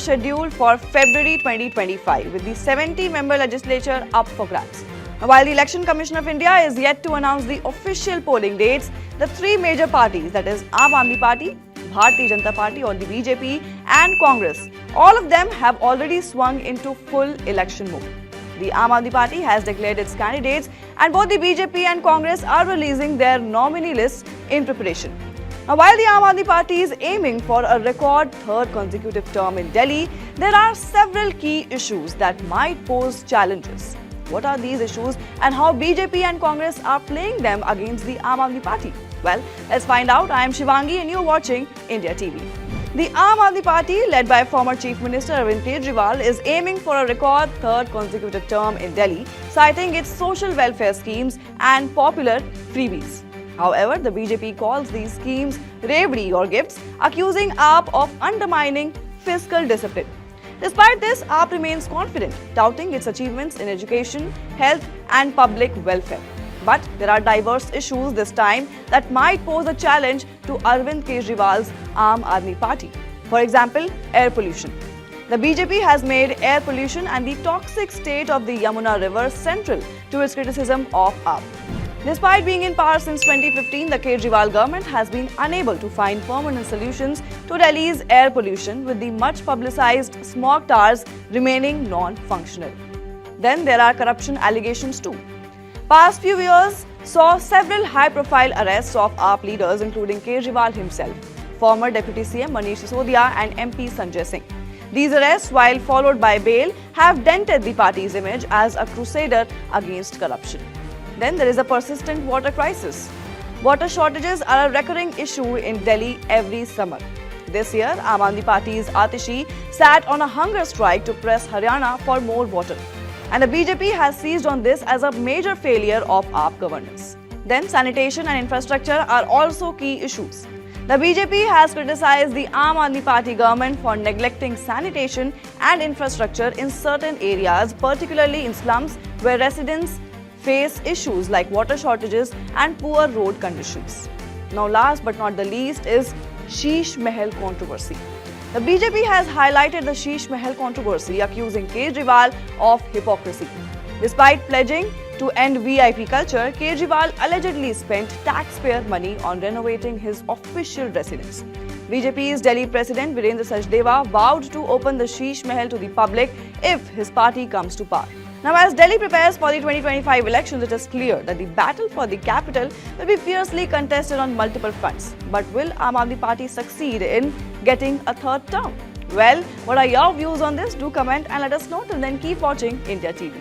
scheduled for February 2025 with the 70-member legislature up for grabs. Now, while the Election Commission of India is yet to announce the official polling dates, the three major parties, that is Aam Aadmi Party, Bharatiya Janata Party or the BJP and Congress, all of them have already swung into full election mode. The Aam Aadmi Party has declared its candidates and both the BJP and Congress are releasing their nominee lists in preparation. Now, while the Aam Aadmi Party is aiming for a record third consecutive term in Delhi, there are several key issues that might pose challenges. What are these issues and how BJP and Congress are playing them against the Aam Aadmi Party? Well, let's find out. I am Shivangi and you're watching India TV. The Aam Aadmi Party, led by former Chief Minister Arvind Kejriwal, is aiming for a record third consecutive term in Delhi, citing its social welfare schemes and popular freebies. However, the BJP calls these schemes ravdi or gifts, accusing AAP of undermining fiscal discipline. Despite this, AAP remains confident, touting its achievements in education, health and public welfare. But there are diverse issues this time that might pose a challenge to Arvind Kejriwal's Aam Aadmi Party. For example, air pollution. The BJP has made air pollution and the toxic state of the Yamuna River central to its criticism of AAP. Despite being in power since 2015, the Kejriwal government has been unable to find permanent solutions to Delhi's air pollution, with the much publicized smog towers remaining non-functional. Then there are corruption allegations too. Past few years saw several high-profile arrests of AAP leaders, including Kejriwal himself, former Deputy CM Manish Sisodia and MP Sanjay Singh. These arrests, while followed by bail, have dented the party's image as a crusader against corruption. Then there is a persistent water crisis. Water shortages are a recurring issue in Delhi every summer. This year, Aam Aadmi Party's Atishi sat on a hunger strike to press Haryana for more water. And the BJP has seized on this as a major failure of AAP governance. Then sanitation and infrastructure are also key issues. The BJP has criticized the Aam Aadmi Party government for neglecting sanitation and infrastructure in certain areas, particularly in slums where residents face issues like water shortages and poor road conditions. Now, last but not the least is Sheesh Mahal controversy. The BJP has highlighted the Sheesh Mahal controversy, accusing Kejriwal of hypocrisy. Despite pledging to end VIP culture, Kejriwal allegedly spent taxpayer money on renovating his official residence. BJP's Delhi President Virendra Sachdeva vowed to open the Sheesh Mahal to the public if his party comes to power. Now, as Delhi prepares for the 2025 elections, it is clear that the battle for the capital will be fiercely contested on multiple fronts. But will Aam Aadmi Party succeed in getting a third term? Well, what are your views on this? Do comment and let us know. Till then, keep watching India TV.